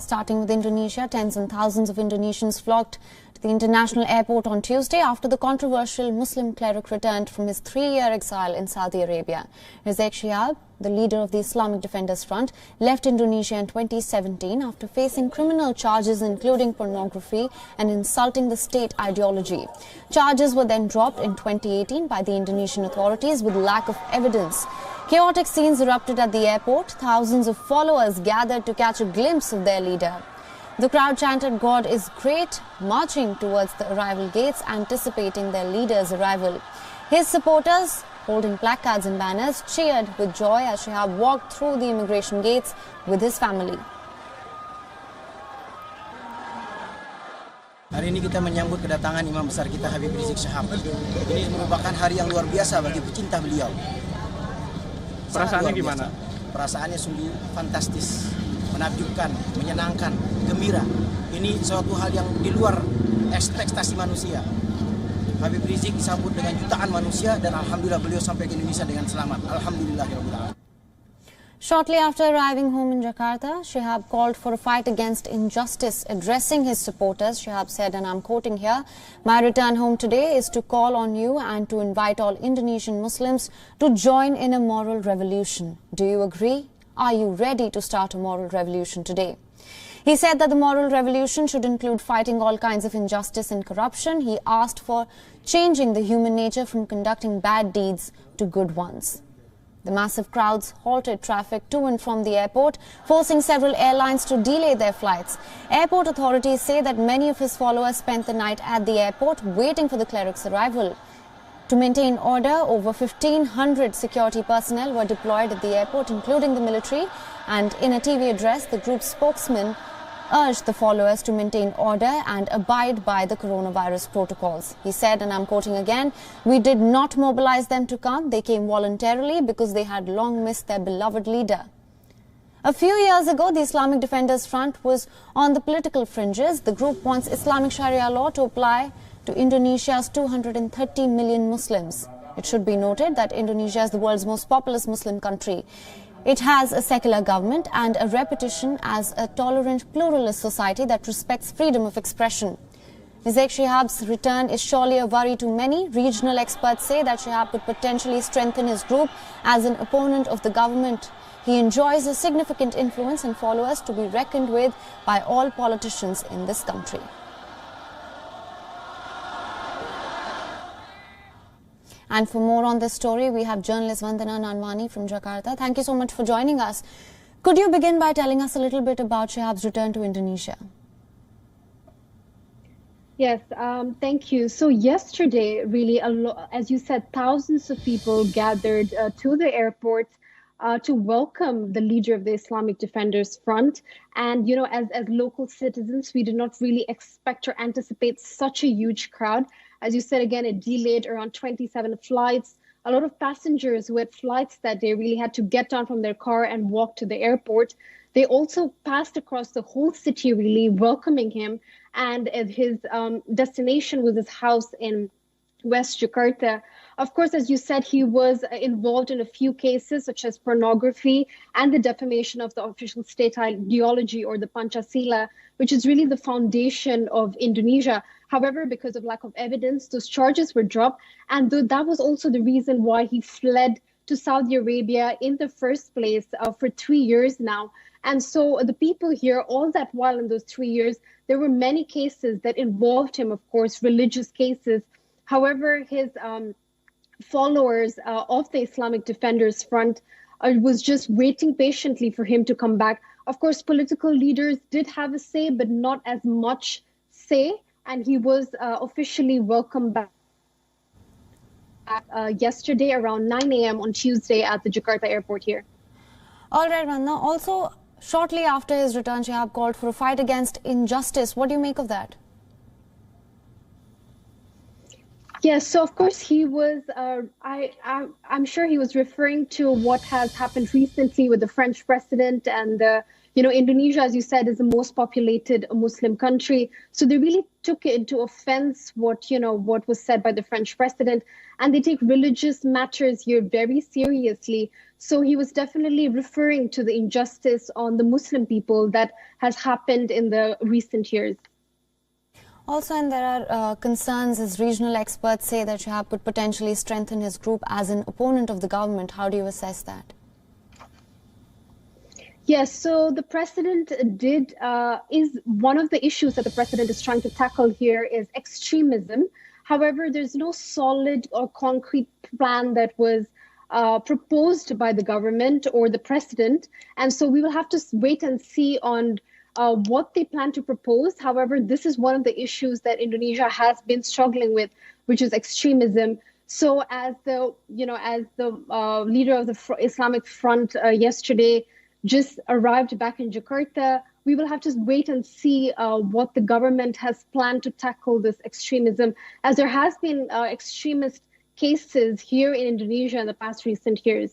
Starting with Indonesia, tens and thousands of Indonesians flocked to the international airport on Tuesday after the controversial Muslim cleric returned from his 3-year exile in Saudi Arabia. Shihab, the leader of the Islamic Defenders Front, left Indonesia in 2017 after facing criminal charges including pornography and insulting the state ideology. Charges were then dropped in 2018 by the Indonesian authorities with lack of evidence. Chaotic scenes erupted at the airport. Thousands of followers gathered to catch a glimpse of their leader. The crowd chanted, "God is great," marching towards the arrival gates, anticipating their leader's arrival. His supporters, holding placards and banners, cheered with joy as Shihab walked through the immigration gates with his family. Hari ini kita menyambut kedatangan Imam besar kita Habib Rizik Syihab. Ini merupakan hari yang luar biasa bagi pecinta beliau. Perasaannya gimana? Perasaannya sungguh fantastis, menakjubkan, menyenangkan, gembira. Ini suatu hal yang di luar ekspektasi manusia. Habib Rizik disambut dengan jutaan manusia dan alhamdulillah beliau sampai ke Indonesia dengan selamat. Alhamdulillahirabbil alamin. Shortly after arriving home in Jakarta, Shihab called for a fight against injustice. Addressing his supporters, Shihab said, and I'm quoting here, "My return home today is to call on you and to invite all Indonesian Muslims to join in a moral revolution. Do you agree? Are you ready to start a moral revolution today?" He said that the moral revolution should include fighting all kinds of injustice and corruption. He asked for changing the human nature from conducting bad deeds to good ones. The massive crowds halted traffic to and from the airport, forcing several airlines to delay their flights. Airport authorities say that many of his followers spent the night at the airport waiting for the cleric's arrival. To maintain order, over 1,500 security personnel were deployed at the airport, including the military, and in a TV address, the group's spokesman urged the followers to maintain order and abide by the coronavirus protocols. He said, and I'm quoting again, "We did not mobilize them to come. They came voluntarily because they had long missed their beloved leader." A few years ago, the Islamic Defenders Front was on the political fringes. The group wants Islamic Sharia law to apply to Indonesia's 230 million Muslims. It should be noted that Indonesia is the world's most populous Muslim country. It has a secular government and a reputation as a tolerant, pluralist society that respects freedom of expression. Rizik Shihab's return is surely a worry to many. Regional experts say that Shihab could potentially strengthen his group as an opponent of the government. He enjoys a significant influence and followers to be reckoned with by all politicians in this country. And for more on this story, we have journalist Vandana Nanwani from Jakarta. Thank you so much for joining us. Could you begin by telling us a little bit about Shihab's return to Indonesia? Yes, thank you. So yesterday, really, as you said, thousands of people gathered to the airport to welcome the leader of the Islamic Defenders Front. And, you know, as local citizens, we did not really expect or anticipate such a huge crowd. As you said, again, it delayed around 27 flights. A lot of passengers who had flights that day really had to get down from their car and walk to the airport. They also passed across the whole city, really welcoming him. And his destination was his house in West Jakarta. Of course, as you said, he was involved in a few cases such as pornography and the defamation of the official state ideology or the Pancasila, which is really the foundation of Indonesia. However, because of lack of evidence, those charges were dropped. And that was also the reason why he fled to Saudi Arabia in the first place for 3 years now. And so the people here, all that while in those 3 years, there were many cases that involved him, of course, religious cases. However, his followers of the Islamic Defenders Front was just waiting patiently for him to come back. Of course, political leaders did have a say, but not as much say. And he was officially welcomed back yesterday around 9 a.m. on Tuesday at the Jakarta airport here. All right, Vandana. Also, shortly after his return, Shihab called for a fight against injustice. What do you make of that? Yes, so of course he was, I'm sure he was referring to what has happened recently with the French president and the Indonesia, as you said, is the most populated Muslim country. So they really took into offense what was said by the French president, and they take religious matters here very seriously. So he was definitely referring to the injustice on the Muslim people that has happened in the recent years. Also, and there are concerns as regional experts say that Shihab could potentially strengthen his group as an opponent of the government. How do you assess that? Yes, so the president is one of the issues that the president is trying to tackle here is extremism. However, there's no solid or concrete plan that was proposed by the government or the president. And so we will have to wait and see on what they plan to propose. However, this is one of the issues that Indonesia has been struggling with, which is extremism. So as the leader of the Islamic Front yesterday just arrived back in Jakarta, we will have to wait and see what the government has planned to tackle this extremism, as there has been extremist cases here in Indonesia in the past recent years.